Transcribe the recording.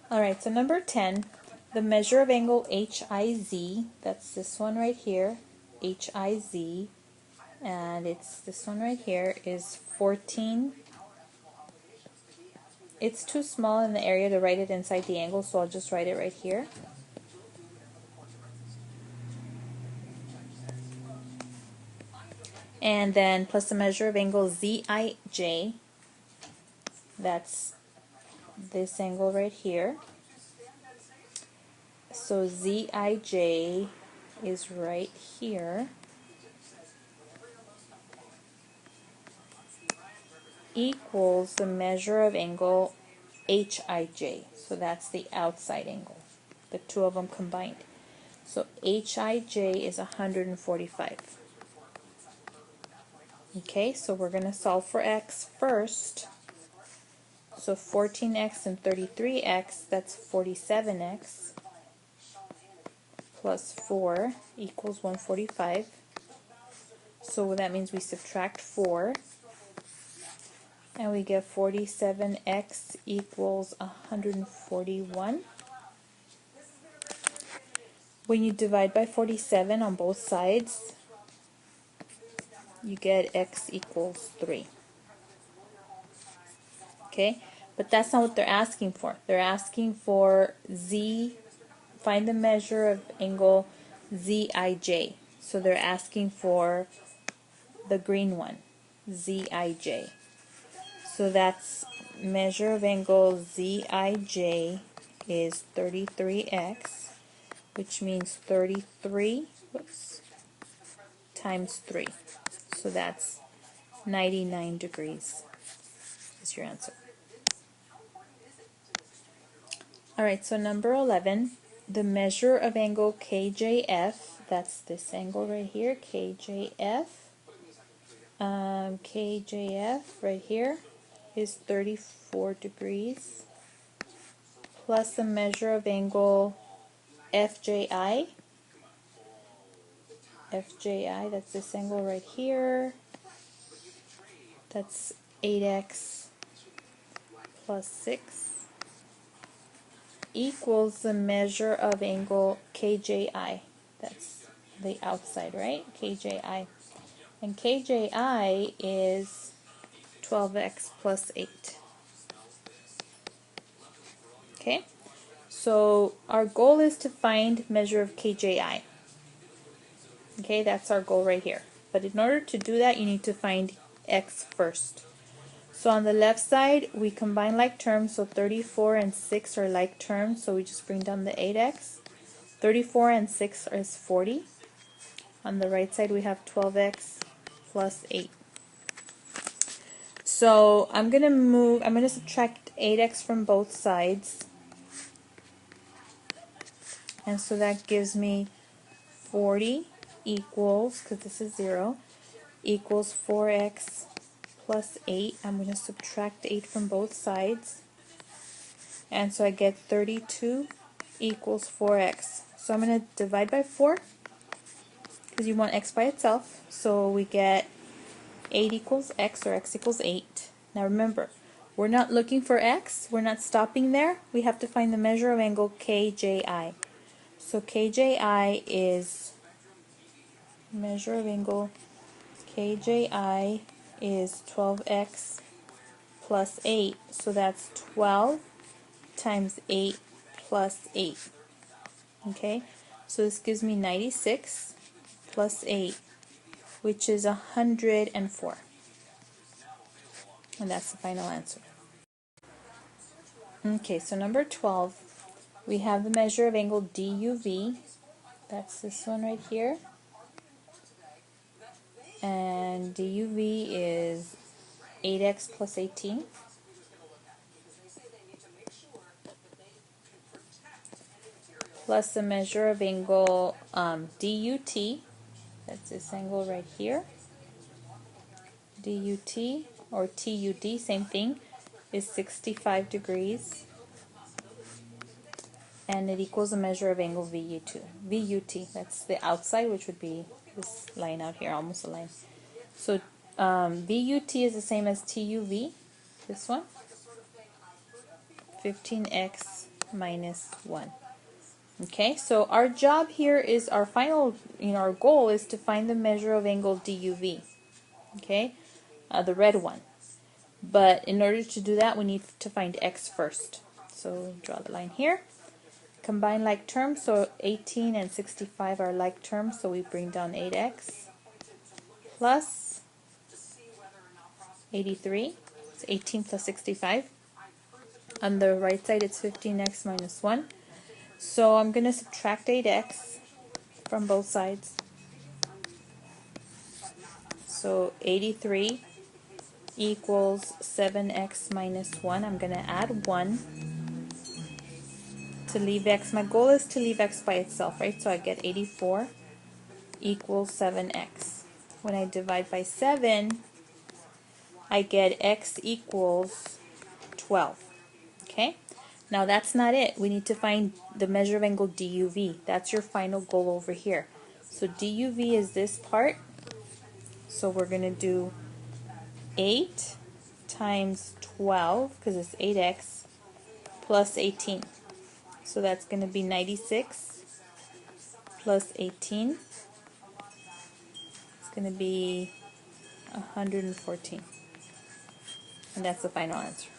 Alright, so number 10, the measure of angle HIZ, that's this one right here, HIZ, and it's this one right here, is 14. It's too small in the area to write it inside the angle, so I'll just write it right here. And then plus the measure of angle ZIJ, that's this angle right here. So ZIJ is right here, equals the measure of angle HIJ. So that's the outside angle, the two of them combined. So HIJ is 145. Okay, so we're going to solve for x first. So 14x and 33x, that's 47x, plus 4 equals 145. So that means we subtract 4, and we get 47x equals 141. When you divide by 47 on both sides, you get x equals 3. Okay, but that's not what they're asking for. They're asking for find the measure of angle ZIJ. So they're asking for the green one, ZIJ. So that's measure of angle ZIJ is 33x, which means 33 times 3. So that's 99 degrees is your answer. Alright, so number 11, the measure of angle KJF, that's this angle right here, KJF. KJF right here is 34 degrees, plus the measure of angle FJI. FJI, that's this angle right here. That's 8x plus 6 equals the measure of angle KJI. That's the outside, right? KJI. And KJI is 12x plus 8. Okay? So our goal is to find measure of KJI. Okay, that's our goal right here. But in order to do that, you need to find x first. So on the left side, we combine like terms, so 34 and 6 are like terms, so we just bring down the 8x. 34 and 6 is 40. On the right side, we have 12x plus 8. So I'm going to subtract 8x from both sides. And so that gives me 40 equals, because this is 0, equals 4x plus 8. I'm going to subtract 8 from both sides. And so I get 32 equals 4x. So I'm going to divide by 4, because you want x by itself. So we get 8 equals x, or x equals 8. Now remember, we're not looking for x. We're not stopping there. We have to find the measure of angle KJI. So KJI is, measure of angle KJI is 12x plus 8. So that's 12 times 8 plus 8. Okay, so this gives me 96 plus 8, which is 104. And that's the final answer. Okay, so number 12, we have the measure of angle DUV. That's this one right here. And DUV is 8x plus 18. Plus the measure of angle DUT. That's this angle right here. DUT or TUD, same thing, is 65 degrees. And it equals the measure of angle VUT. VUT, that's the outside, which would be this line out here, almost a line. So VUT is the same as TUV, this one. 15x minus 1. Okay, so our job here is our final, our goal is to find the measure of angle DUV. Okay, the red one. But in order to do that, we need to find x first. So draw the line here. Combine like terms, so 18 and 65 are like terms, so we bring down 8x plus 83. It's 18 plus 65. On the right side, it's 15x minus 1. So I'm going to subtract 8x from both sides. So 83 equals 7x minus 1. I'm going to add 1 to leave x. My goal is to leave x by itself, right? So I get 84 equals 7x. When I divide by 7, I get x equals 12. Okay? Now that's not it. We need to find the measure of angle DUV. That's your final goal over here. So DUV is this part. So we're going to do 8 times 12, because it's 8x, plus 18. So that's going to be 96 plus 18. It's going to be 114. And that's the final answer.